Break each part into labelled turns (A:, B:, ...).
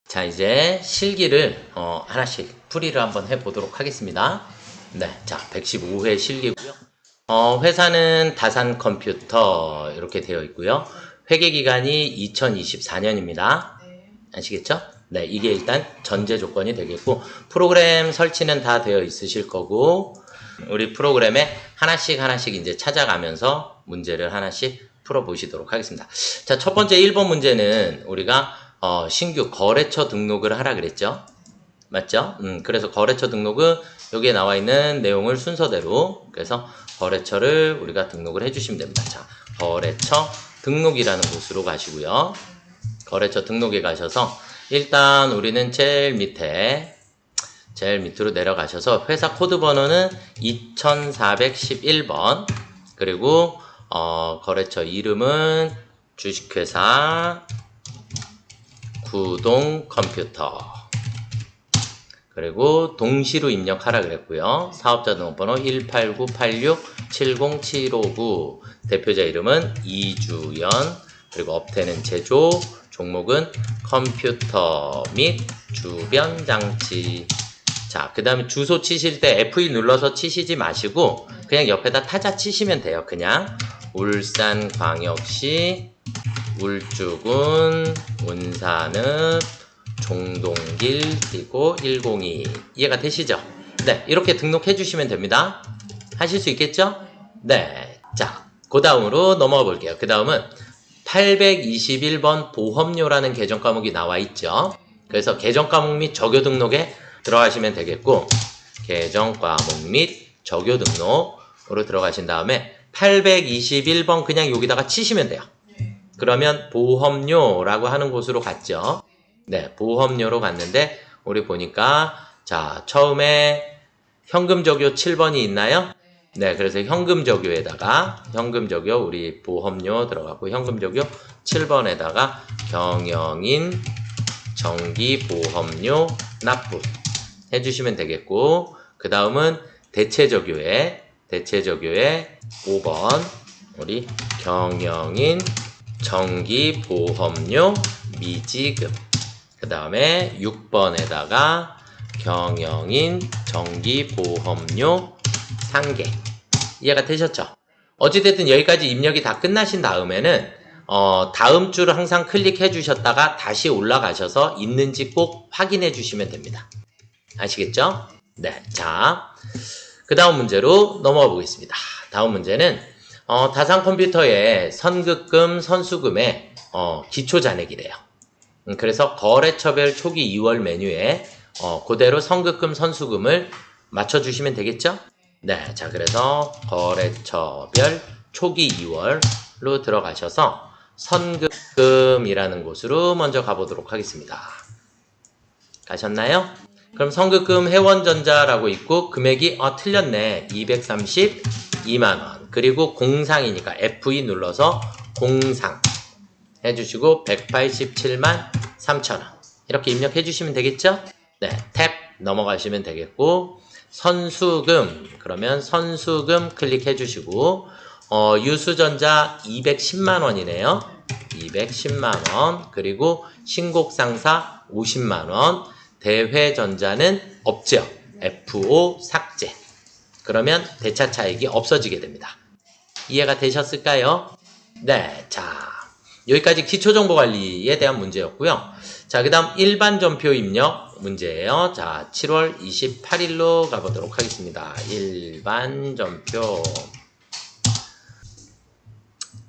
A: 자, 이제 실기를 하나씩 풀이를 한번 해보도록 하겠습니다. 네, 자, 115회 실기고요. 회사는 다산컴퓨터 이렇게 되어 있고요. 회계기간이 2024년입니다. 아시겠죠? 네, 이게 일단 전제 조건이 되겠고, 프로그램 설치는 다 되어 있으실 거고, 우리 프로그램에 하나씩 이제 찾아가면서 문제를 하나씩 풀어보시도록 하겠습니다. 자, 첫 번째 1번 문제는 우리가 신규 거래처 등록을 하라 그랬죠? 맞죠? 그래서 거래처 등록은 여기에 나와 있는 내용을 순서대로, 그래서 거래처를 우리가 등록을 해주시면 됩니다. 자, 거래처 등록이라는 곳으로 가시고요. 거래처 등록에 가셔서 일단 우리는 제일 밑으로 내려가셔서 회사 코드 번호는 2411번, 그리고 거래처 이름은 주식회사 구동컴퓨터, 그리고 동시로 입력하라 그랬고요. 사업자 등록번호 18986707559, 대표자 이름은 이주연, 그리고 업태는 제조, 종목은 컴퓨터 및 주변 장치. 자, 그 다음에 주소 치실 때 F2 눌러서 치시지 마시고 그냥 옆에다 타자 치시면 돼요. 그냥 울산광역시 울주군 운산읍 종동길 그리고 102. 이해가 되시죠? 네, 이렇게 등록해 주시면 됩니다. 하실 수 있겠죠? 네. 자, 그 다음으로 넘어가 볼게요. 그 다음은 821번 보험료라는 계정 과목이 나와 있죠. 그래서 계정 과목 및 적요 등록에 들어가시면 되겠고, 계정 과목 및 적요 등록으로 들어가신 다음에 821번 그냥 여기다가 치시면 돼요. 그러면 보험료라고 하는 곳으로 갔죠. 네, 보험료로 갔는데 우리 보니까 자, 처음에 현금 적요 7번이 있나요? 네, 그래서 현금 적요에다가 현금 적요 우리 보험료 들어가고 현금 적요 7번에다가 경영인 정기 보험료 납부 해주시면 되겠고, 그 다음은 대체 적요에 5번 우리 경영인 정기 보험료 미지급, 그 다음에 6번에다가 경영인 정기 보험료 상계. 이해가 되셨죠? 어찌됐든 여기까지 입력이 다 끝나신 다음에는 다음 줄을 항상 클릭해 주셨다가 다시 올라가셔서 있는지 꼭 확인해 주시면 됩니다. 아시겠죠? 네. 자, 그 다음 문제로 넘어가 보겠습니다. 다음 문제는 다산컴퓨터의 선급금 선수금의 기초 잔액이래요. 그래서 거래처별 초기 2월 메뉴에 그대로 선급금 선수금을 맞춰주시면 되겠죠? 네, 자, 그래서 거래처별 초기 2월로 들어가셔서 선급금이라는 곳으로 먼저 가보도록 하겠습니다. 가셨나요? 그럼 선급금 회원전자라고 있고 금액이 틀렸네. 232만원. 그리고 공상이니까 F2 눌러서 공상 해주시고 187만 3천원 이렇게 입력해 주시면 되겠죠? 네, 탭 넘어가시면 되겠고, 선수금 그러면 선수금 클릭해 주시고 유수전자 210만원이네요. 210만원. 그리고 신곡상사 50만원. 대회전자는 없죠. FO 삭제. 그러면 대차 차익이 없어지게 됩니다. 이해가 되셨을까요? 네, 자, 여기까지 기초정보관리에 대한 문제였고요. 자, 그 다음 일반 전표 입력 문제예요. 자, 7월 28일로 가보도록 하겠습니다. 일반 전표.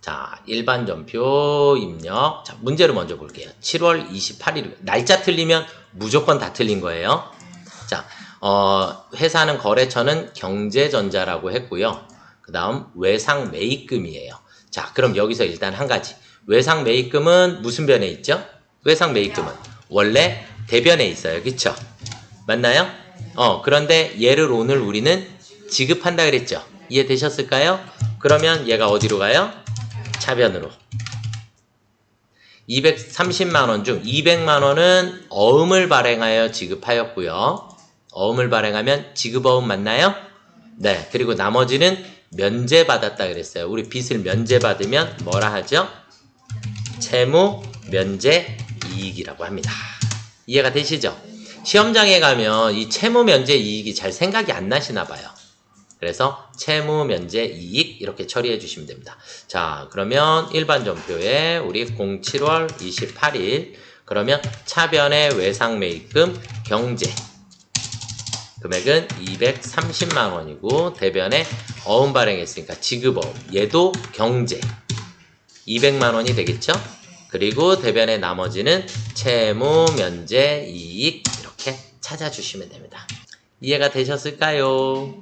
A: 자, 일반 전표 입력. 자, 문제를 먼저 볼게요. 7월 28일. 날짜 틀리면 무조건 다 틀린 거예요. 자, 회사는 거래처는 경제전자라고 했고요. 그 다음 외상 매입금이에요. 자, 그럼 여기서 일단 한 가지. 외상 매입금은 무슨 변에 있죠? 외상 매입금은 원래 대변에 있어요. 그쵸? 맞나요? 그런데 얘를 오늘 우리는 지급한다 그랬죠? 이해되셨을까요? 그러면 얘가 어디로 가요? 차변으로. 230만원 중 200만원은 어음을 발행하여 지급하였고요. 어음을 발행하면 지급어음 맞나요? 네. 그리고 나머지는 면제받았다 그랬어요. 우리 빚을 면제받으면 뭐라 하죠? 채무 면제 이익이라고 합니다. 이해가 되시죠? 시험장에 가면 이 채무 면제 이익이 잘 생각이 안 나시나 봐요. 그래서 채무 면제 이익 이렇게 처리해 주시면 됩니다. 자, 그러면 일반 전표에 우리 07월 28일 그러면 차변의 외상 매입금 경제 금액은 230만 원이고 대변에 어음 발행했으니까 지급어음 얘도 경제 200만 원이 되겠죠? 그리고 대변의 나머지는 채무 면제 이익 이렇게 찾아주시면 됩니다. 이해가 되셨을까요?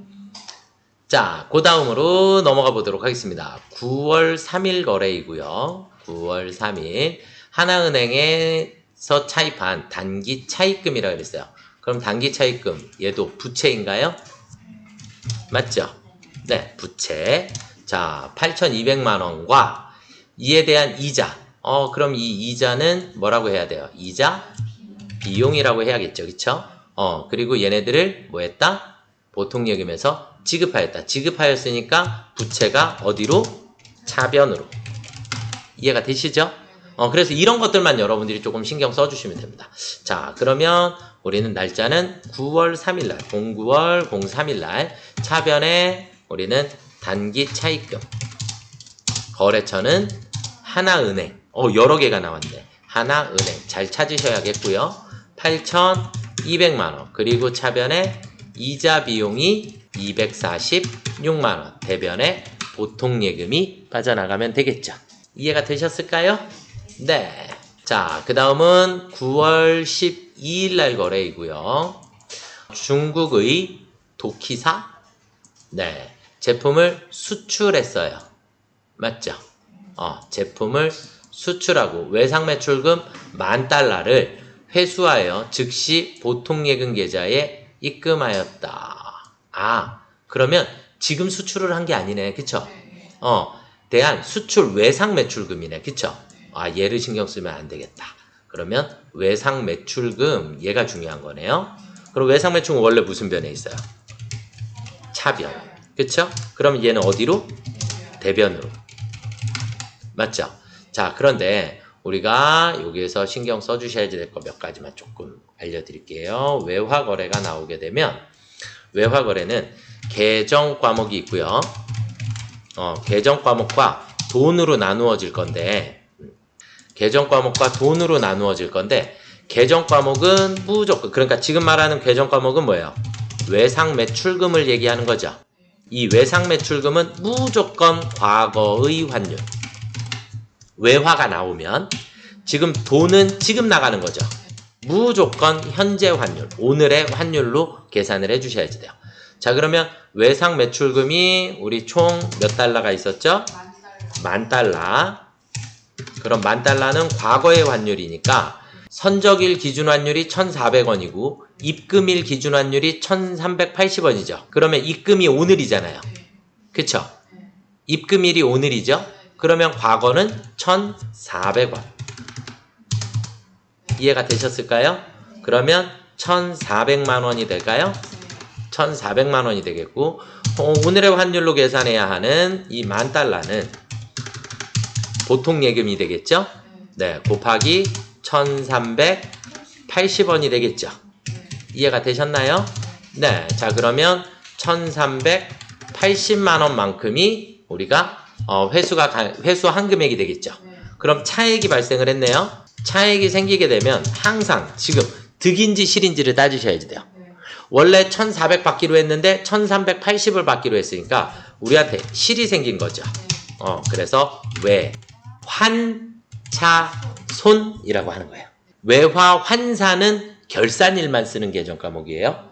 A: 자, 그 다음으로 넘어가 보도록 하겠습니다. 9월 3일 거래이고요. 9월 3일 하나은행에서 차입한 단기 차입금이라고 그랬어요. 그럼 단기 차입금 얘도 부채인가요? 맞죠? 네, 부채. 자, 8,200만 원과 이에 대한 이자. 그럼 이 이자는 뭐라고 해야 돼요? 이자 비용이라고 해야겠죠. 그쵸? 그리고 얘네들을 뭐 했다? 보통예금에서 지급하였다. 지급하였으니까 부채가 어디로? 차변으로. 이해가 되시죠? 그래서 이런 것들만 여러분들이 조금 신경 써주시면 됩니다. 자, 그러면 우리는 날짜는 9월 3일날, 09월 03일날 차변에 우리는 단기 차입금. 거래처는 하나은행. 여러 개가 나왔네. 하나은행. 잘 찾으셔야겠고요. 8,200만원. 그리고 차변에 이자 비용이 246만원. 대변에 보통예금이 빠져나가면 되겠죠. 이해가 되셨을까요? 네. 자, 그 다음은 9월 12일날 거래이고요. 중국의 도키사. 네. 제품을 수출했어요. 맞죠? 제품을 수출하고 외상 매출금 10,000달러를 회수하여 즉시 보통예금 계좌에 입금하였다. 그러면 지금 수출을 한 게 아니네. 그쵸? 대한 수출 외상 매출금이네. 그쵸? 얘를 신경 쓰면 안 되겠다. 그러면 외상 매출금 얘가 중요한 거네요. 그럼 외상 매출금 원래 무슨 변에 있어요? 차변. 그쵸? 그럼 얘는 어디로? 대변으로. 맞죠? 자, 그런데 우리가 여기에서 신경 써주셔야 될 거 몇 가지만 조금 알려드릴게요. 외화거래가 나오게 되면 외화거래는 계정 과목이 있고요. 계정 과목과 돈으로 나누어질 건데 계정 과목과 돈으로 나누어질 건데 계정 과목은 무조건 그러니까 지금 말하는 계정 과목은 뭐예요? 외상 매출금을 얘기하는 거죠. 이 외상 매출금은 무조건 과거의 환율. 외화가 나오면 지금 돈은 지금 나가는 거죠. 무조건 현재 환율, 오늘의 환율로 계산을 해주셔야지 돼요. 자, 그러면 외상 매출금이 우리 총 몇 달러가 있었죠? 10,000달러. 그럼 10,000달러는 과거의 환율이니까 선적일 기준 환율이 1,400원이고 입금일 기준 환율이 1,380원이죠. 그러면 입금이 오늘이잖아요. 그쵸? 입금일이 오늘이죠. 그러면 과거는 1,400원. 이해가 되셨을까요? 그러면 1,400만 원이 될까요? 1,400만 원이 되겠고 오늘의 환율로 계산해야 하는 이 10,000달러는 보통예금이 되겠죠? 네, 곱하기 1,380원이 되겠죠? 이해가 되셨나요? 네, 자 그러면 1,380만 원만큼이 우리가 회수한 금액이 되겠죠. 그럼 차액이 발생을 했네요. 차액이 생기게 되면 항상 지금 득인지 실인지를 따지셔야지 돼요. 원래 1,400 받기로 했는데 1,380을 받기로 했으니까 우리한테 실이 생긴 거죠. 그래서 외환차손이라고 하는 거예요. 외화환사는 결산일만 쓰는 계정 과목이에요.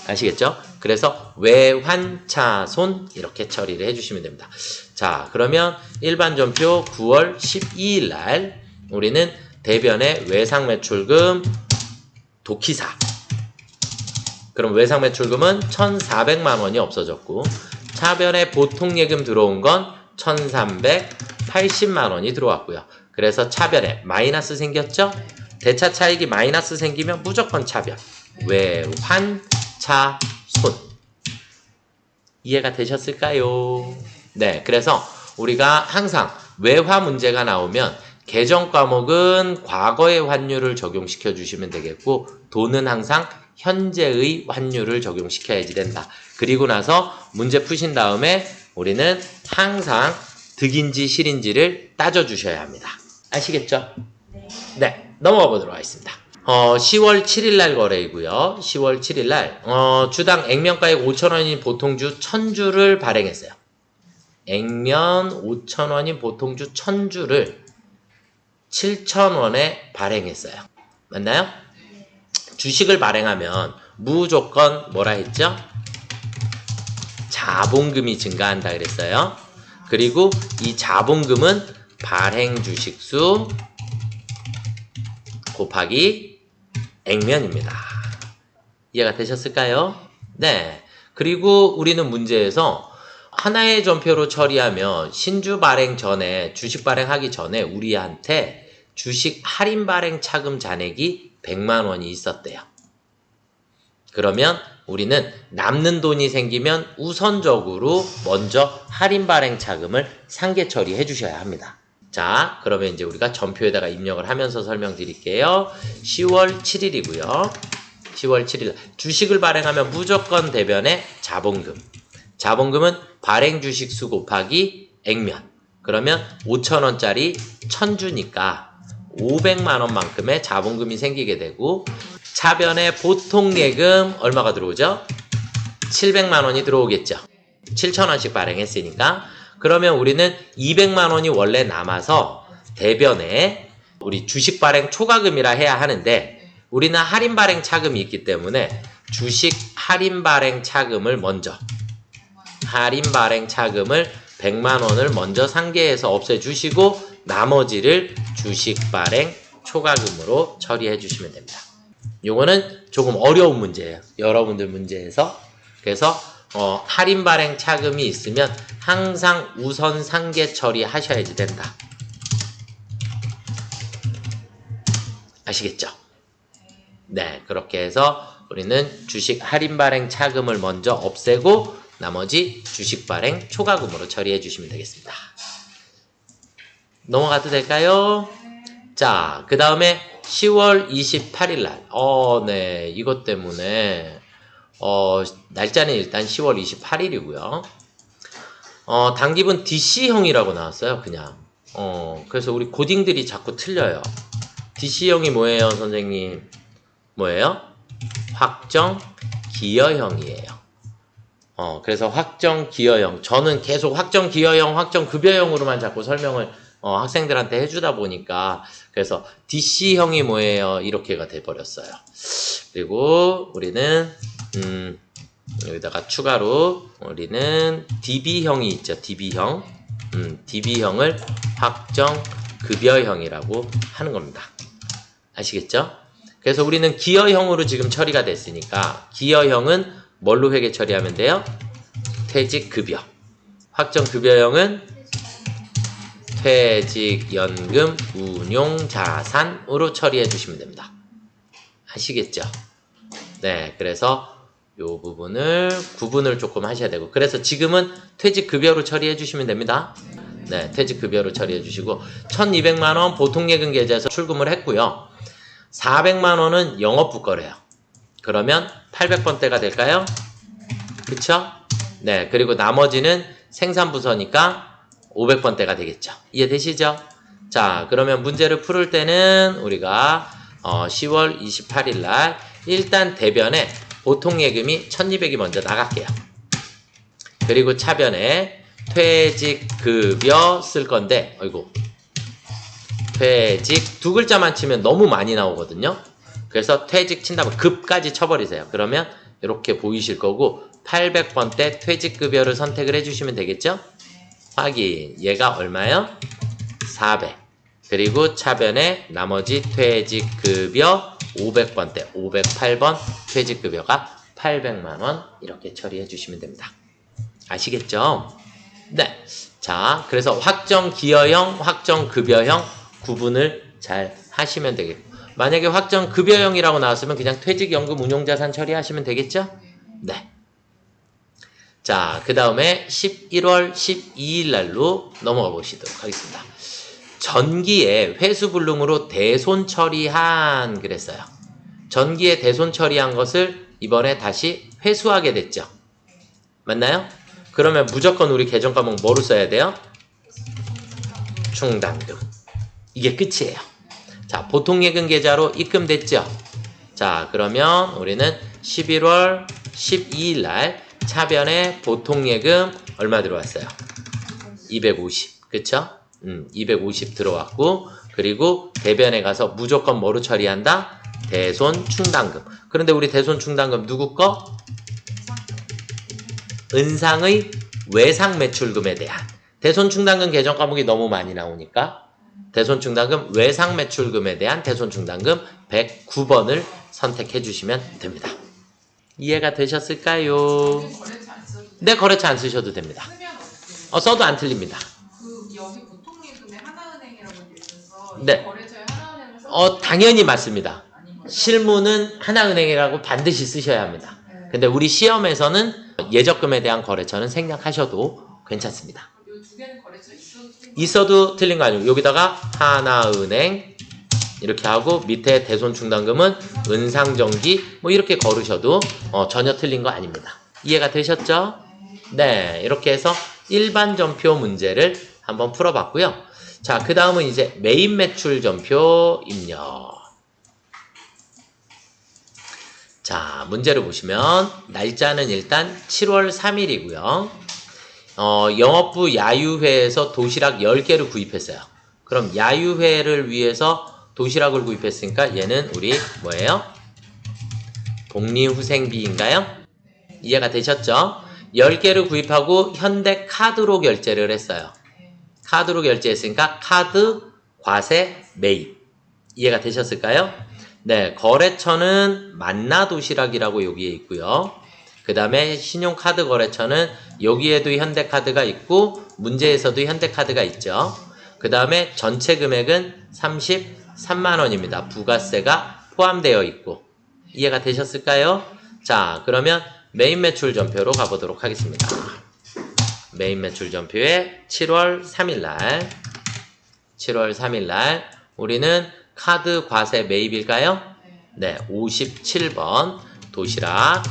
A: 아시겠죠? 그래서 외환차손 이렇게 처리를 해주시면 됩니다. 자, 그러면 일반 전표 9월 12일 날 우리는 대변의 외상 매출금 도키사. 그럼 외상 매출금은 1,400만 원이 없어졌고 차변에 보통예금 들어온 건 1,380만 원이 들어왔고요. 그래서 차변에 마이너스 생겼죠? 대차 차익이 마이너스 생기면 무조건 차변. 외환차손. 이해가 되셨을까요? 네, 그래서 우리가 항상 외화 문제가 나오면 계정 과목은 과거의 환율을 적용시켜 주시면 되겠고 돈은 항상 현재의 환율을 적용시켜야지 된다. 그리고 나서 문제 푸신 다음에 우리는 항상 득인지 실인지를 따져주셔야 합니다. 아시겠죠? 네, 넘어가 보도록 하겠습니다. 10월 7일 날 거래이고요. 10월 7일 날 주당 액면가액 5,000원인 보통주 1,000주를 발행했어요. 액면 5,000원인 보통주 1,000주를 7,000원에 발행했어요. 맞나요? 주식을 발행하면 무조건 뭐라 했죠? 자본금이 증가한다 그랬어요. 그리고 이 자본금은 발행 주식수 곱하기 액면입니다. 이해가 되셨을까요? 네. 그리고 우리는 문제에서 하나의 전표로 처리하면 신주 발행 전에 주식 발행하기 전에 우리한테 주식 할인 발행 차금 잔액이 100만 원이 있었대요. 그러면 우리는 남는 돈이 생기면 우선적으로 먼저 할인 발행 차금을 상계 처리해 주셔야 합니다. 자, 그러면 이제 우리가 전표에다가 입력을 하면서 설명드릴게요. 10월 7일이고요. 10월 7일 주식을 발행하면 무조건 대변에 자본금. 자본금은 발행 주식수 곱하기 액면. 그러면 5,000원짜리 1,000주니까 500만 원만큼의 자본금이 생기게 되고 차변에 보통 예금 얼마가 들어오죠? 700만 원이 들어오겠죠. 7,000원씩 발행했으니까. 그러면 우리는 200만 원이 원래 남아서 대변에 우리 주식 발행 초과금이라 해야 하는데 우리는 할인 발행 차금이 있기 때문에 주식 할인 발행 차금을 먼저 할인 발행 차금을 100만 원을 먼저 상계해서 없애주시고 나머지를 주식 발행 초과금으로 처리해 주시면 됩니다. 요거는 조금 어려운 문제예요. 여러분들 문제에서. 그래서 할인 발행 차금이 있으면 항상 우선 상계 처리하셔야지 된다. 아시겠죠? 네, 그렇게 해서 우리는 주식 할인 발행 차금을 먼저 없애고 나머지 주식 발행 초과금으로 처리해 주시면 되겠습니다. 넘어가도 될까요? 자, 그 다음에 10월 28일 날. 네, 이것 때문에 날짜는 일단 10월 28일이고요. 당기분 DC형이라고 나왔어요, 그냥. 그래서 우리 고딩들이 자꾸 틀려요. DC형이 뭐예요, 선생님? 뭐예요? 확정 기여형이에요. 그래서 확정 기여형. 저는 계속 확정 기여형, 확정 급여형으로만 자꾸 설명을 학생들한테 해주다 보니까 그래서 DC형이 뭐예요? 이렇게가 돼버렸어요. 그리고 우리는 여기다가 추가로 우리는 DB형이 있죠. DB형. DB형을 확정 급여형이라고 하는 겁니다. 아시겠죠? 그래서 우리는 기여형으로 지금 처리가 됐으니까 기여형은 뭘로 회계 처리하면 돼요? 퇴직급여. 확정급여형은 퇴직연금 운용자산으로 처리해 주시면 됩니다. 아시겠죠? 네, 그래서 요 부분을 구분을 조금 하셔야 되고 그래서 지금은 퇴직급여로 처리해 주시면 됩니다. 네, 퇴직급여로 처리해 주시고 1,200만원 보통예금 계좌에서 출금을 했고요. 400만원은 영업부거래요. 그러면 800번대가 될까요? 그쵸? 네, 그리고 나머지는 생산부서니까 500번대가 되겠죠. 이해되시죠? 자, 그러면 문제를 풀을 때는 우리가 10월 28일 날 일단 대변에 보통예금이 1,200이 먼저 나갈게요. 그리고 차변에 퇴직급여 쓸 건데 어이구 퇴직 두 글자만 치면 너무 많이 나오거든요. 그래서 퇴직 친다면 급까지 쳐버리세요. 그러면 이렇게 보이실 거고 800번대 퇴직급여를 선택을 해주시면 되겠죠? 확인. 얘가 얼마요? 400. 그리고 차변에 나머지 퇴직급여 500번대 508번 퇴직급여가 800만원 이렇게 처리해 주시면 됩니다. 아시겠죠? 네. 자, 그래서 확정기여형, 확정급여형 구분을 잘 하시면 되겠고 만약에 확정급여형이라고 나왔으면 그냥 퇴직연금 운용자산 처리하시면 되겠죠? 네. 자, 그 다음에 11월 12일 날로 넘어가 보시도록 하겠습니다. 전기에 회수불능으로 대손 처리한 그랬어요. 전기에 대손 처리한 것을 이번에 다시 회수하게 됐죠. 맞나요? 그러면 무조건 우리 계정 과목 뭐로 써야 돼요? 충당금. 이게 끝이에요. 자, 보통예금 계좌로 입금됐죠? 자, 그러면 우리는 11월 12일 날 차변에 보통예금 얼마 들어왔어요? 250. 그쵸? 250 들어왔고, 그리고 대변에 가서 무조건 뭐로 처리한다? 대손 충당금. 그런데 우리 대손 충당금 누구 거? 은상의 외상 매출금에 대한. 대손 충당금 계정 과목이 너무 많이 나오니까 대손 충당금 외상 매출금에 대한 대손 충당금 109번을 선택해 주시면 됩니다. 이해가 되셨을까요?
B: 거래처 안 써도
A: 네, 거래처 안 쓰셔도 됩니다.
B: 쓰면 어떻게
A: 써도 안 틀립니다.
B: 여기 보통예금에 하나은행이라고 돼 있어서
A: 네.
B: 거래처에 하나은행을 써
A: 당연히 맞습니다.
B: 아닌 거죠?
A: 실무는 하나은행이라고 반드시 쓰셔야 합니다. 근데 우리 시험에서는 예적금에 대한 거래처는 생략하셔도 괜찮습니다.
B: 이 두 개는 거래처 있어도 틀린
A: 있어도 틀린 거 아니고 여기다가 하나은행 이렇게 하고 밑에 대손충당금은 은상정기 뭐 이렇게 걸으셔도 전혀 틀린 거 아닙니다. 이해가 되셨죠? 네, 이렇게 해서 일반 전표 문제를 한번 풀어봤고요. 자, 그 다음은 이제 메인 매출 전표 입력. 자, 문제를 보시면 날짜는 일단 7월 3일이고요. 영업부 야유회에서 도시락 10개를 구입했어요. 그럼 야유회를 위해서 도시락을 구입했으니까 얘는 우리 뭐예요? 복리후생비인가요? 이해가 되셨죠? 10개를 구입하고 현대카드로 결제를 했어요. 카드로 결제했으니까 카드 과세 매입. 이해가 되셨을까요? 네, 거래처는 만나도시락이라고 여기에 있고요. 그 다음에 신용카드 거래처는 여기에도 현대카드가 있고 문제에서도 현대카드가 있죠. 그 다음에 전체 금액은 33만원입니다. 부가세가 포함되어 있고. 이해가 되셨을까요? 자, 그러면 메인 매출 전표로 가보도록 하겠습니다. 메인 매출 전표에 7월 3일날 우리는 카드 과세 매입일까요? 네, 57번 도시락.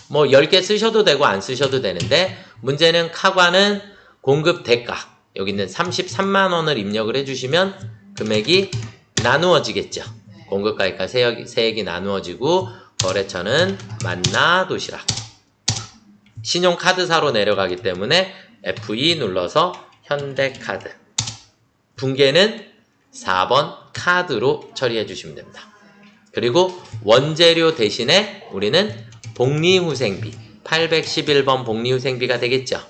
A: 뭐 10개 쓰셔도 되고 안 쓰셔도 되는데 문제는 카과는 공급 대가 여기 있는 33만원을 입력을 해주시면 금액이 나누어지겠죠. 공급가액과 세액이 나누어지고 거래처는 만나도시락. 신용카드사로 내려가기 때문에 F2 눌러서 현대카드. 분계는 4번 카드로 처리해 주시면 됩니다. 그리고 원재료 대신에 우리는 복리후생비 811번 복리후생비가 되겠죠.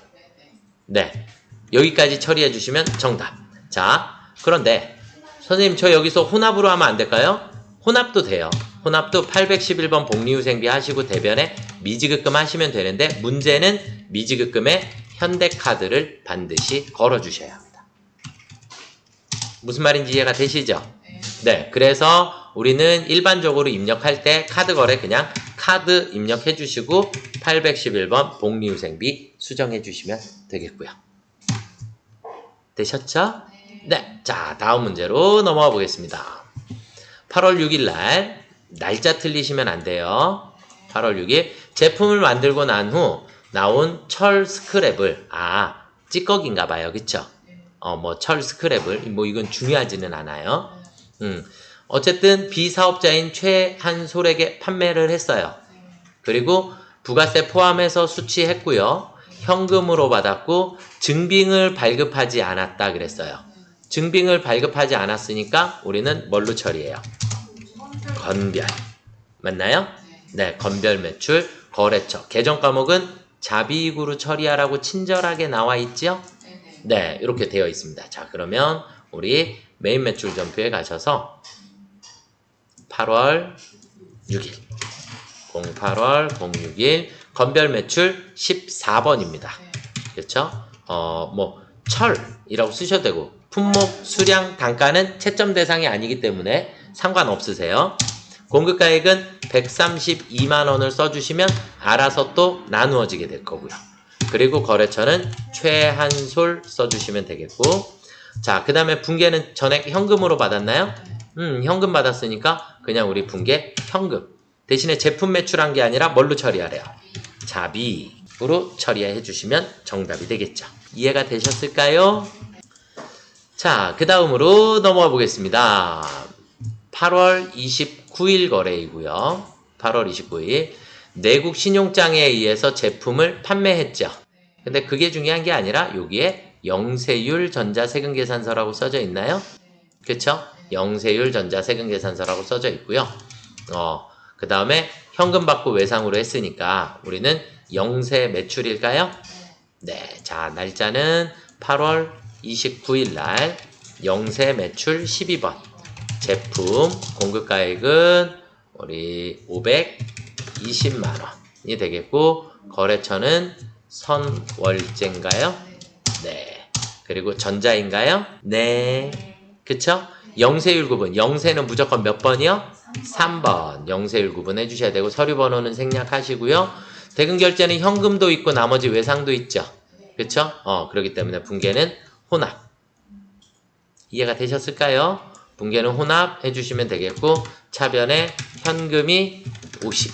A: 네, 여기까지 처리해 주시면 정답. 자, 그런데 선생님 저 여기서 혼합으로 하면 안 될까요? 혼합도 돼요. 혼합도 811번 복리후생비 하시고 대변에 미지급금 하시면 되는데 문제는 미지급금에 현대카드를 반드시 걸어 주셔야 합니다. 무슨 말인지 이해가 되시죠? 네, 그래서 우리는 일반적으로 입력할 때 카드 거래 그냥 카드 입력해 주시고 811번 복리후생비 수정해 주시면 되겠고요. 되셨죠? 네, 자 다음 문제로 넘어가 보겠습니다. 8월 6일 날 날짜 틀리시면 안 돼요. 8월 6일 제품을 만들고 난 후 나온 철 스크랩을 찌꺼기인가 봐요. 그쵸? 뭐 철 스크랩을 뭐 이건 중요하지는 않아요. 어쨌든 비사업자인 최한솔에게 판매를 했어요. 그리고 부가세 포함해서 수취했고요. 현금으로 받았고 증빙을 발급하지 않았다 그랬어요. 증빙을 발급하지 않았으니까 우리는 뭘로 처리해요? 건별. 맞나요? 네, 건별 매출 거래처. 계정 과목은 자비익으로 처리하라고 친절하게 나와 있죠? 네, 이렇게 되어 있습니다. 자, 그러면 우리 메인 매출 전표에 가셔서 8월 6일 08월 06일 건별 매출 14번입니다. 그렇죠? 뭐 철이라고 쓰셔도 되고 품목, 수량, 단가는 채점 대상이 아니기 때문에 상관없으세요. 공급가액은 132만원을 써주시면 알아서 또 나누어지게 될 거고요. 그리고 거래처는 최한솔 써주시면 되겠고 자, 그 다음에 붕괴는 전액 현금으로 받았나요? 현금 받았으니까 그냥 우리 붕괴 현금. 대신에 제품 매출한 게 아니라 뭘로 처리하래요? 자비로 처리해 주시면 정답이 되겠죠. 이해가 되셨을까요? 자, 그 다음으로 넘어가 보겠습니다. 8월 29일 거래이고요. 8월 29일. 내국 신용장에 의해서 제품을 판매했죠. 근데 그게 중요한 게 아니라 여기에 영세율 전자세금계산서라고 써져 있나요? 그쵸? 영세율 전자세금계산서라고 써져 있고요. 그 다음에 현금 받고 외상으로 했으니까 우리는 영세 매출일까요? 네. 자, 날짜는 8월 29일 날 영세 매출 12번. 제품 공급가액은 우리 520만원이 되겠고, 거래처는 선월제인가요? 네. 그리고 전자인가요? 네. 그쵸? 영세율 구분. 영세는 무조건 몇 번이요? 3번. 영세율 구분 해주셔야 되고, 서류 번호는 생략하시고요. 대금 결제는 현금도 있고 나머지 외상도 있죠. 그쵸? 그렇기 때문에 붕괴는 혼합. 이해가 되셨을까요? 붕괴는 혼합 해주시면 되겠고, 차변에 현금이 50.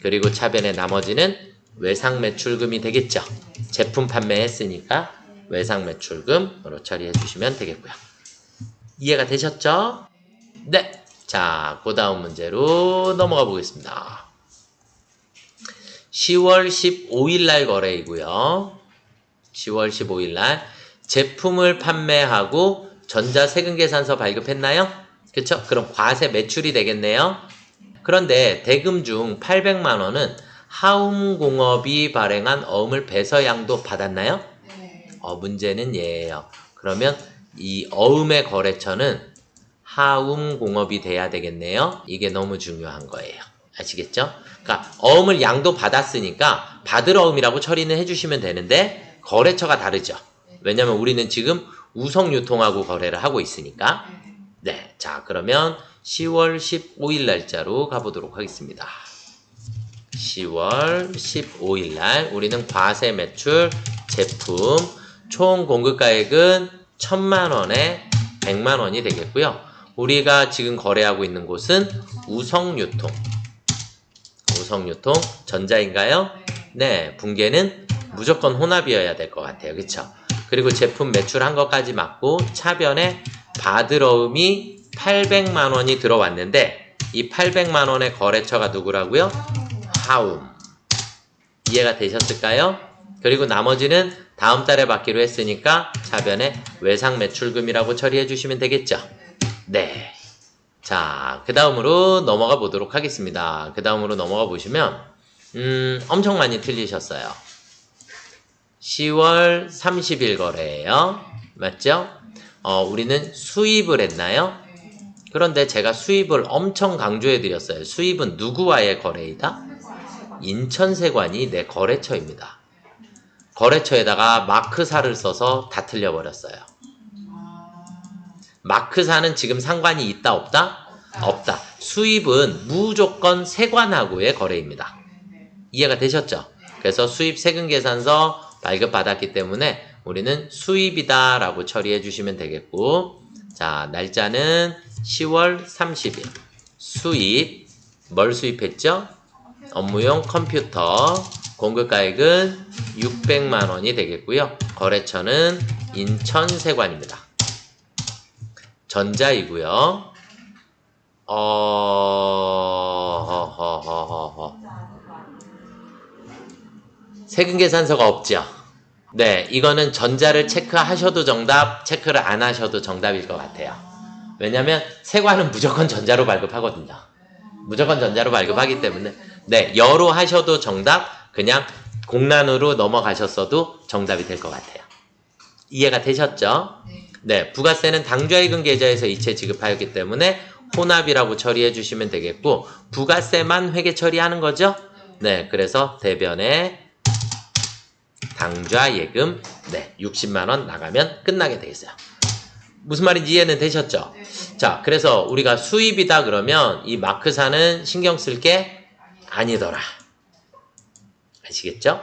A: 그리고 차변에 나머지는 외상 매출금이 되겠죠. 제품 판매했으니까 외상 매출금으로 처리해 주시면 되겠고요. 이해가 되셨죠? 네. 자, 그 다음 문제로 넘어가 보겠습니다. 10월 15일 날 거래이고요. 10월 15일 날 제품을 판매하고 전자세금계산서 발급했나요? 그쵸? 그럼 과세 매출이 되겠네요. 그런데 대금 중 800만 원은 하움공업이 발행한 어음을 배서양도 받았나요?
B: 네.
A: 문제는 얘예요. 그러면 이 어음의 거래처는 하움공업이 돼야 되겠네요. 이게 너무 중요한 거예요. 아시겠죠? 그러니까 어음을 양도 받았으니까 받을 어음이라고 처리는 해주시면 되는데 거래처가 다르죠. 왜냐면 우리는 지금 우성유통하고 거래를 하고 있으니까. 네, 자 그러면 10월 15일 날짜로 가보도록 하겠습니다. 10월 15일 날 우리는 과세 매출 제품 총 공급가액은 1000만 원에 100만 원이 되겠고요. 우리가 지금 거래하고 있는 곳은 우성유통. 우성유통 전자인가요? 네, 붕괴는 무조건 혼합이어야 될 것 같아요. 그쵸? 그리고 제품 매출한 것까지 맞고 차변에 받을 어음이 800만 원이 들어왔는데 이 800만 원의 거래처가 누구라고요? 하움. 이해가 되셨을까요? 그리고 나머지는 다음 달에 받기로 했으니까 차변에 외상 매출금이라고 처리해 주시면 되겠죠? 네. 자, 그 다음으로 넘어가 보도록 하겠습니다. 그 다음으로 넘어가 보시면 엄청 많이 틀리셨어요. 10월 30일 거래예요. 맞죠? 우리는 수입을 했나요? 그런데 제가 수입을 엄청 강조해 드렸어요. 수입은 누구와의 거래이다? 인천세관이 내 거래처입니다. 거래처에다가 마크사를 써서 다 틀려버렸어요. 마크사는 지금 상관이 있다 없다? 없다. 수입은 무조건 세관하고의 거래입니다. 이해가 되셨죠? 그래서 수입 세금계산서 발급받았기 때문에 우리는 수입이다 라고 처리해 주시면 되겠고, 자 날짜는 10월 30일 수입. 뭘 수입했죠? 업무용 컴퓨터. 공급가액은 600만 원이 되겠고요. 거래처는 인천세관입니다. 전자이고요. 세금계산서가 없죠. 네, 이거는 전자를 체크하셔도 정답, 체크를 안 하셔도 정답일 것 같아요. 왜냐면 세관은 무조건 전자로 발급하거든요. 무조건 전자로 발급하기 때문에 네, 여로 하셔도 정답, 그냥 공란으로 넘어가셨어도 정답이 될 것 같아요. 이해가 되셨죠? 네, 부가세는 당좌이금 계좌에서 이체 지급하였기 때문에 혼합이라고 처리해 주시면 되겠고, 부가세만 회계 처리하는 거죠? 네, 그래서 대변에 당좌예금 60만 원 나가면 끝나게 되겠어요. 무슨 말인지 이해는 되셨죠? 자, 그래서 우리가 수입이다 그러면 이 마크사는 신경 쓸 게 아니더라. 아시겠죠?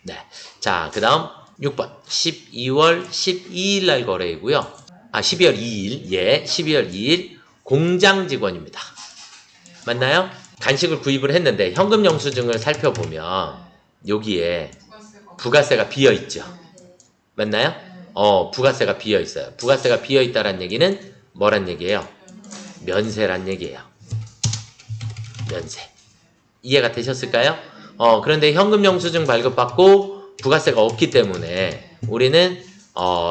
A: 네. 자, 그 다음 6번 12월 12일 날 거래이고요. 12월 2일, 예, 12월 2일 공장 직원입니다. 맞나요? 간식을 구입을 했는데 현금 영수증을 살펴보면 여기에 부가세가 비어 있죠. 맞나요? 부가세가 비어 있어요. 부가세가 비어 있다란 얘기는 뭐란 얘기예요? 면세란 얘기예요. 면세. 이해가 되셨을까요? 그런데 현금 영수증 발급받고 부가세가 없기 때문에 우리는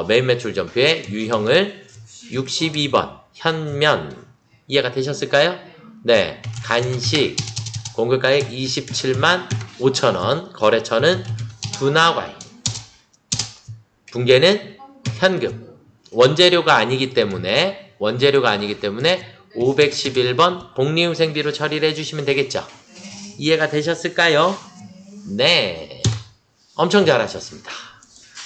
A: 메인 매출 전표에 유형을 62번 현면 이해가 되셨을까요? 네, 간식 공급가액 27만 5천원 거래처는 두나과일 분계는 현금 원재료가 아니기 때문에 511번 복리후생비로 처리를 해주시면 되겠죠. 이해가 되셨을까요? 네, 엄청 잘하셨습니다.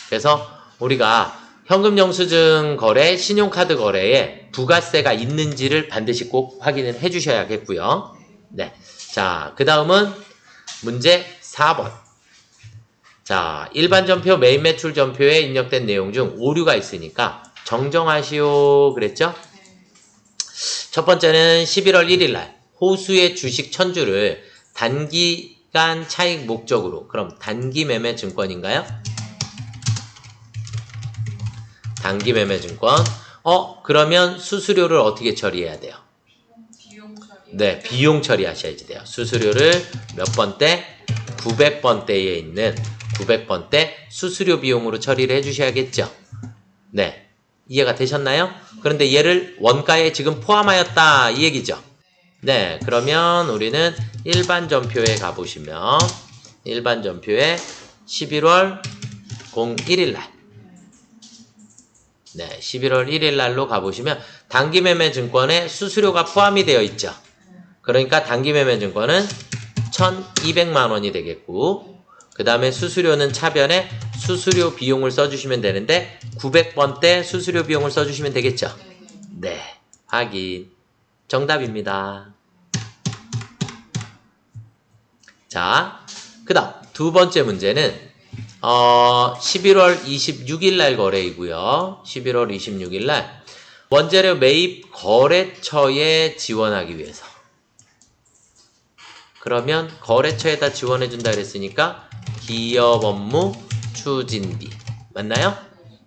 A: 그래서 우리가 현금 영수증 거래, 신용카드 거래에 부가세가 있는지를 반드시 꼭 확인을 해주셔야겠고요. 네, 자, 그 다음은 문제 4번. 자, 일반 전표, 메인 매출 전표에 입력된 내용 중 오류가 있으니까 정정하시오 그랬죠? 첫 번째는 11월 1일 날 호수의 주식 1000주를 단기간 차익 목적으로, 그럼 단기 매매 증권인가요? 단기 매매 증권. 그러면 수수료를 어떻게 처리해야 돼요?
B: 비용 처리.
A: 네, 비용 처리하셔야지 돼요. 수수료를 몇 번대? 900번대에 있는 900번대 수수료 비용으로 처리를 해주셔야겠죠. 네, 이해가 되셨나요? 그런데 얘를 원가에 지금 포함하였다 이 얘기죠. 네, 그러면 우리는 일반 전표에 가보시면 일반 전표에 11월 01일 날 네, 11월 1일 날로 가보시면 단기 매매 증권에 수수료가 포함이 되어 있죠. 그러니까 단기 매매 증권은 1200만 원이 되겠고 그 다음에 수수료는 차변에 수수료 비용을 써주시면 되는데 900번대 수수료 비용을 써주시면 되겠죠. 네, 확인. 정답입니다. 자, 그 다음 두 번째 문제는 11월 26일 날 거래이고요. 11월 26일 날 원재료 매입 거래처에 지원하기 위해서. 그러면 거래처에다 지원해준다 그랬으니까 기업 업무 추진비. 맞나요?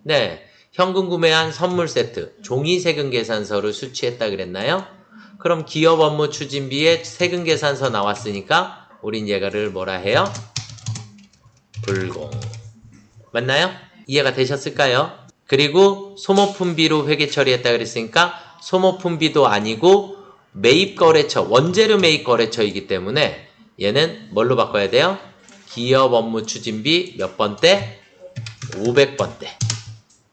A: 네. 현금 구매한 선물 세트, 종이 세금 계산서를 수취했다 그랬나요? 그럼 기업 업무 추진비에 세금 계산서 나왔으니까 우린 얘가를 뭐라 해요? 불공. 맞나요? 이해가 되셨을까요? 그리고 소모품비로 회계 처리했다 그랬으니까 소모품비도 아니고 매입거래처, 원재료 매입거래처이기 때문에 얘는 뭘로 바꿔야 돼요? 기업 업무 추진비 몇 번대? 500번대.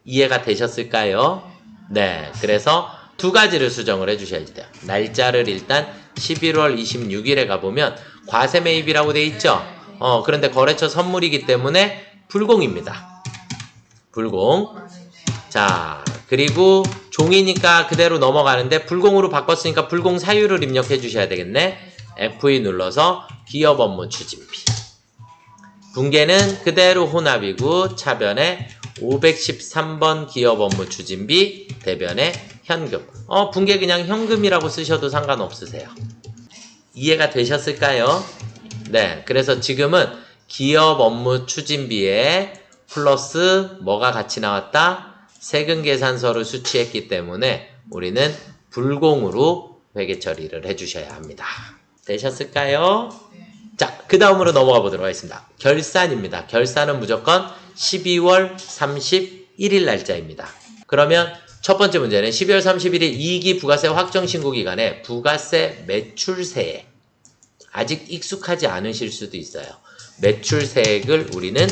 A: 이해가 되셨을까요? 네, 그래서 두 가지를 수정을 해주셔야지 돼요. 날짜를 일단 11월 26일에 가보면 과세 매입이라고 돼 있죠? 그런데 거래처 선물이기 때문에 불공입니다. 불공. 자, 그리고 종이니까 그대로 넘어가는데 불공으로 바꿨으니까 불공 사유를 입력해 주셔야 되겠네. F2 눌러서 기업 업무 추진비. 분계는 그대로 혼합이고 차변에 513번 기업 업무 추진비, 대변에 현금. 분계 그냥 현금이라고 쓰셔도 상관없으세요. 이해가 되셨을까요? 네, 그래서 지금은 기업 업무 추진비에 플러스 뭐가 같이 나왔다? 세금 계산서를 수취했기 때문에 우리는 불공으로 회계 처리를 해주셔야 합니다. 되셨을까요? 자, 그 다음으로 넘어가 보도록 하겠습니다. 결산입니다. 결산은 무조건 12월 31일 날짜입니다. 그러면 첫 번째 문제는 12월 31일 2기 부가세 확정 신고 기간에 부가세 매출세액 아직 익숙하지 않으실 수도 있어요. 매출세액을 우리는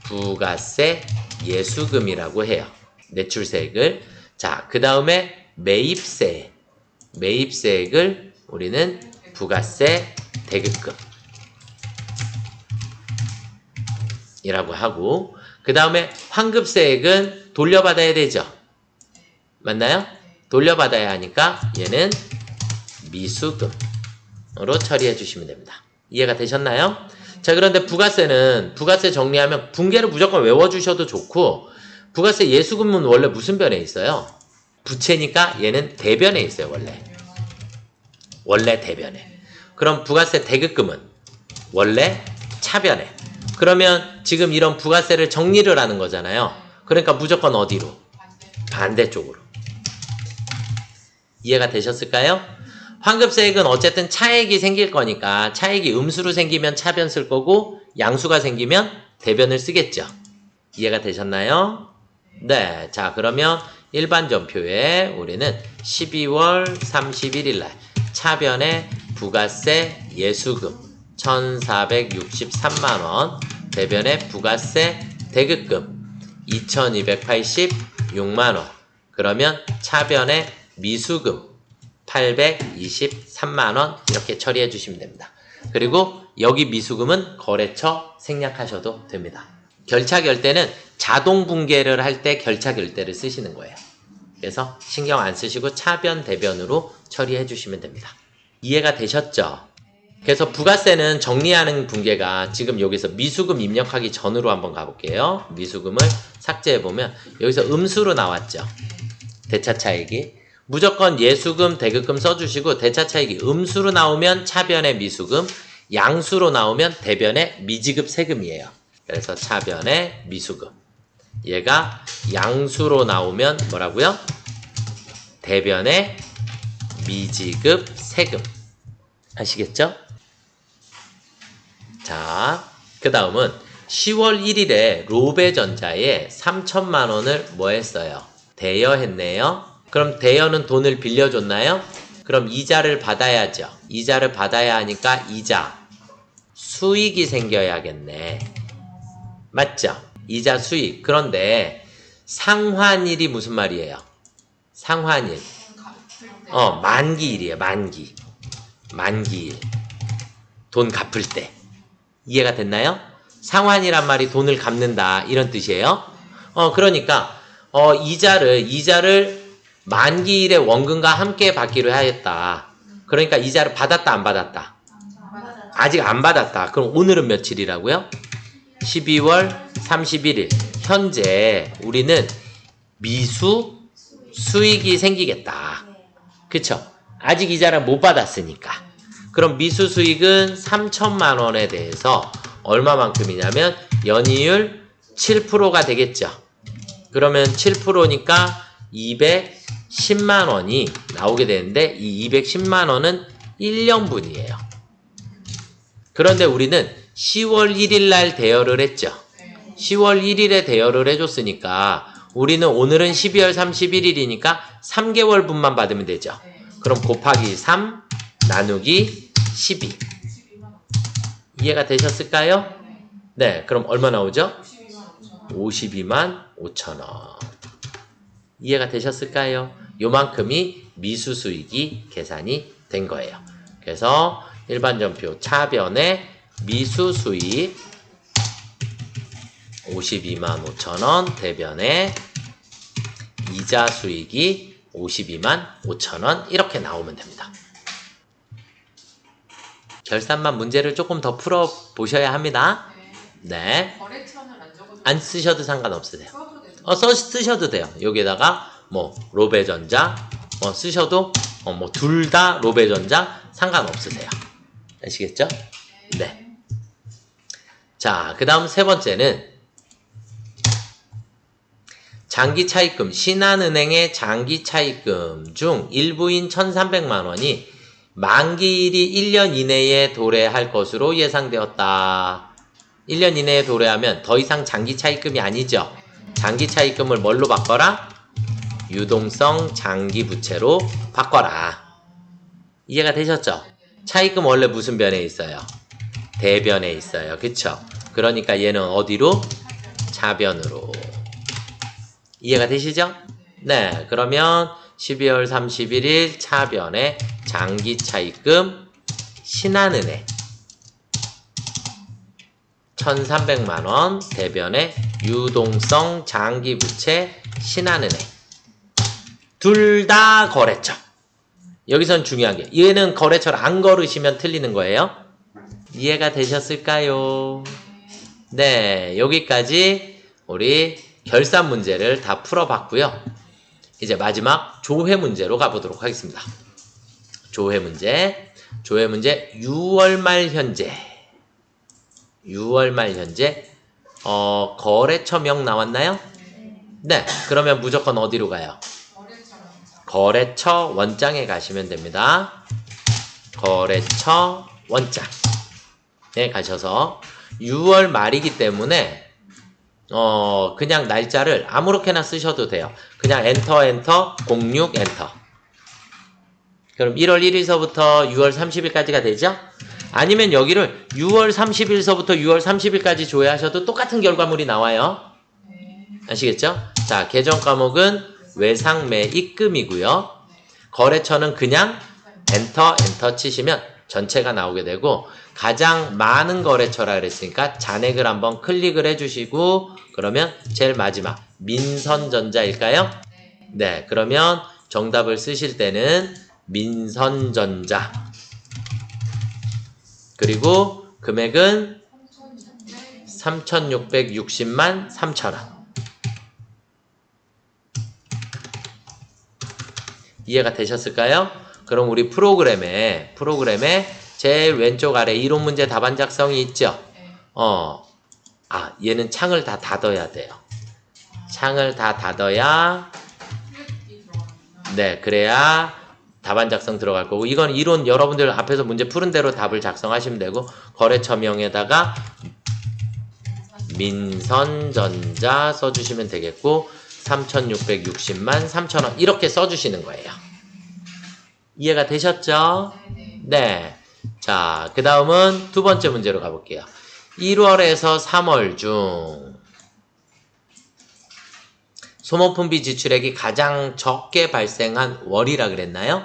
A: 부가세 예수금이라고 해요. 매출세액을. 자, 그 다음에 매입세액을 우리는 부가세 대급금 이라고 하고, 그 다음에 환급세액은 돌려받아야 되죠. 맞나요? 돌려받아야 하니까 얘는 미수금으로 처리해 주시면 됩니다. 이해가 되셨나요? 자, 그런데 부가세 정리하면 분계를 무조건 외워주셔도 좋고, 부가세 예수금은 원래 무슨 변에 있어요? 부채니까 얘는 대변에 있어요, 원래 대변에. 그럼 부가세 대급금은 원래 차변에. 그러면 지금 이런 부가세를 정리를 하는 거잖아요. 그러니까 무조건 어디로? 반대쪽으로. 이해가 되셨을까요? 환급세액은 어쨌든 차액이 생길 거니까 차액이 음수로 생기면 차변 쓸 거고 양수가 생기면 대변을 쓰겠죠. 이해가 되셨나요? 네. 자, 그러면 일반 전표에 우리는 12월 31일 날 차변에 부가세 예수금 1,463만원, 대변에 부가세 대급금 2,286만원, 그러면 차변에 미수금 823만원 이렇게 처리해 주시면 됩니다. 그리고 여기 미수금은 거래처 생략하셔도 됩니다. 결차결대는 자동 붕괴를 할 때 결차결대를 쓰시는 거예요. 그래서 신경 안 쓰시고 차변 대변으로 처리해 주시면 됩니다. 이해가 되셨죠? 그래서 부가세는 정리하는 붕괴가 지금 여기서 미수금 입력하기 전으로 한번 가볼게요. 미수금을 삭제해보면 여기서 음수로 나왔죠. 대차차익이. 무조건 예수금, 대급금 써주시고 대차차익이 음수로 나오면 차변에 미수금, 양수로 나오면 대변에 미지급 세금이에요. 그래서 차변에 미수금. 얘가 양수로 나오면 뭐라고요? 대변에 미지급 세금. 아시겠죠? 자, 그 다음은 10월 1일에 로베전자에 3천만 원을 뭐 했어요? 대여했네요. 그럼 대여는 돈을 빌려줬나요? 그럼 이자를 받아야죠. 이자를 받아야 하니까 이자 수익이 생겨야겠네. 맞죠? 이자 수익. 그런데 상환일이 무슨 말이에요? 상환일. 만기일이에요. 만기일. 돈 갚을 때. 이해가 됐나요? 상환이란 말이 돈을 갚는다 이런 뜻이에요. 그러니까 이자를 만기일에 원금과 함께 받기로 하였다. 그러니까 이자를 받았다 안 받았다? 아직 안 받았다. 그럼 오늘은 며칠이라고요? 12월 31일. 현재 우리는 미수 수익이 생기겠다. 그쵸? 아직 이자를 못 받았으니까. 그럼 미수 수익은 3천만 원에 대해서 얼마만큼이냐면 연이율 7%가 되겠죠. 그러면 7%니까 210만 원이 나오게 되는데 이 210만 원은 1년분이에요. 그런데 우리는 10월 1일 날 대여를 했죠. 10월 1일에 대여를 해줬으니까 우리는 오늘은 12월 31일이니까 3개월분만 받으면 되죠. 그럼 곱하기 3 나누기 12. 이해가 되셨을까요? 네, 그럼 얼마 나오죠? 52만 5천 원. 이해가 되셨을까요? 요만큼이 미수수익이 계산이 된 거예요. 그래서 일반 전표 차변에 미수수익 52만 5천 원, 대변에 이자 수익이 52만 5천 원 이렇게 나오면 됩니다. 결산만 문제를 조금 더 풀어 보셔야 합니다. 네.
B: 거래처는 안 적어도
A: 안 쓰셔도 상관없으세요.
B: 써도 되죠?
A: 쓰셔도 돼요. 여기에다가 뭐 로베전자 쓰셔도 뭐 둘 다 로베전자 상관없으세요. 아시겠죠? 네. 자, 그 다음 세 번째는 장기차입금, 신한은행의 장기차입금 중 일부인 1,300만 원이 만기일이 1년 이내에 도래할 것으로 예상되었다. 1년 이내에 도래하면 더 이상 장기차입금이 아니죠. 장기차입금을 뭘로 바꿔라? 유동성 장기부채로 바꿔라. 이해가 되셨죠? 차입금 원래 무슨 변에 있어요? 대변에 있어요. 그쵸? 그러니까 얘는 어디로? 차변으로. 이해가 되시죠? 네, 그러면 12월 31일 차변에 장기차입금 신한은행 1,300만원, 대변에 유동성 장기부채 신한은행 둘 다 거래처. 여기선 중요한 게 얘는 거래처를 안 걸으시면 틀리는 거예요. 이해가 되셨을까요? 네, 여기까지 우리 결산 문제를 다 풀어봤고요. 이제 마지막 조회 문제로 가보도록 하겠습니다. 조회 문제 6월 말 현재 거래처명 나왔나요? 네, 그러면 무조건 어디로 가요? 거래처 원장에 가시면 됩니다. 거래처 원장에 가셔서 6월 말이기 때문에 그냥 날짜를 아무렇게나 쓰셔도 돼요. 그냥 엔터 06 엔터. 그럼 1월 1일서부터 6월 30일까지가 되죠? 아니면 여기를 6월 30일서부터 6월 30일까지 조회하셔도 똑같은 결과물이 나와요. 아시겠죠? 자, 계정 과목은 외상매 입금이고요. 거래처는 그냥 엔터 치시면 전체가 나오게 되고, 가장 많은 거래처라 그랬으니까 잔액을 한번 클릭을 해주시고, 그러면 제일 마지막 민선전자일까요? 네, 그러면 정답을 쓰실 때는 민선전자, 그리고 금액은 3,660만 3천원. 이해가 되셨을까요? 그럼 우리 프로그램에 제일 왼쪽 아래 이론 문제 답안 작성이 있죠? 얘는 창을 다 닫아야 돼요. 창을 다 닫아야, 네, 그래야 답안 작성 들어갈 거고, 이건 이론 여러분들 앞에서 문제 푸른 대로 답을 작성하시면 되고, 거래처명에다가 민선전자 써주시면 되겠고, 3,660만 3천원 이렇게 써주시는 거예요. 이해가 되셨죠? 네. 자, 그 다음은 두 번째 문제로 가볼게요. 1월에서 3월 중 소모품비 지출액이 가장 적게 발생한 월이라 그랬나요?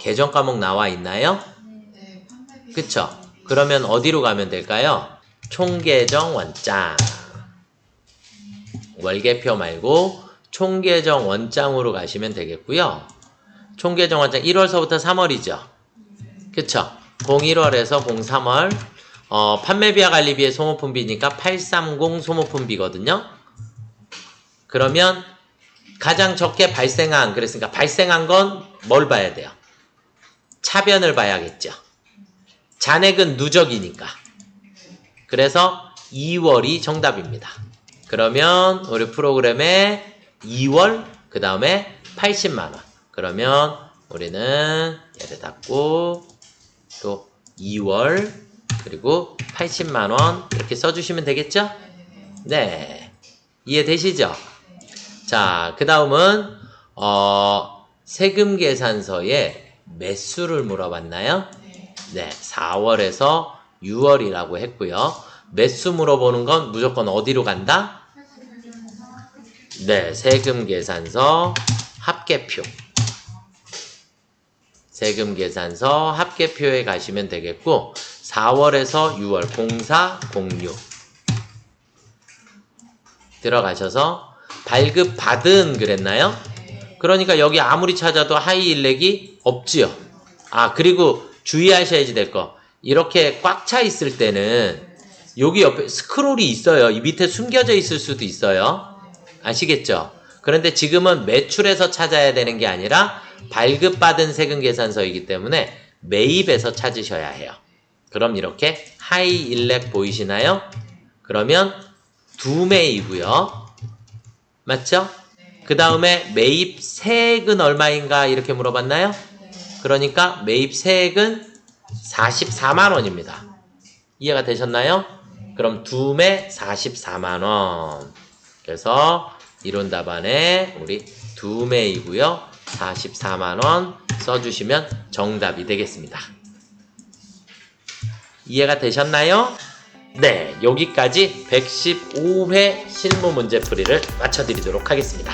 A: 계정 과목 나와 있나요? 그쵸? 그러면 어디로 가면 될까요? 총계정 원장. 월계표 말고 총계정 원장으로 가시면 되겠고요. 총계정 원장 1월서부터 3월이죠. 그쵸? 01월에서 03월 판매비와 관리비의 소모품비니까 830 소모품비거든요. 그러면 가장 적게 발생한, 그랬으니까 발생한 건 뭘 봐야 돼요? 차변을 봐야겠죠. 잔액은 누적이니까. 그래서 2월이 정답입니다. 그러면 우리 프로그램에 2월, 그 다음에 80만원. 그러면 우리는 얘를 닫고 또 2월 그리고 80만원 이렇게 써주시면 되겠죠? 네. 이해되시죠? 자, 그 다음은 세금 계산서에 매수를 물어봤나요? 네. 4월에서 6월이라고 했고요. 매수 물어보는 건 무조건 어디로 간다? 네. 세금 계산서 합계표. 세금 계산서 합계표에 가시면 되겠고, 4월에서 6월 04, 06 들어가셔서 발급 받은 그랬나요? 그러니까 여기 아무리 찾아도 하이 일렉이 없지요. 그리고 주의하셔야지 될 거. 이렇게 꽉 차 있을 때는 여기 옆에 스크롤이 있어요. 이 밑에 숨겨져 있을 수도 있어요. 아시겠죠? 그런데 지금은 매출에서 찾아야 되는 게 아니라 발급받은 세금 계산서이기 때문에 매입에서 찾으셔야 해요. 그럼 이렇게 하이 일렉 보이시나요? 그러면 두 매이고요. 맞죠? 그 다음에 매입 세액은 얼마인가 이렇게 물어봤나요? 그러니까 매입 세액은 44만원입니다. 이해가 되셨나요? 그럼 두 매 44만원. 그래서 이론 답안에 우리 두 매이고요. 44만원 써주시면 정답이 되겠습니다. 이해가 되셨나요? 네, 여기까지 115회 실무 문제풀이를 마쳐드리도록 하겠습니다.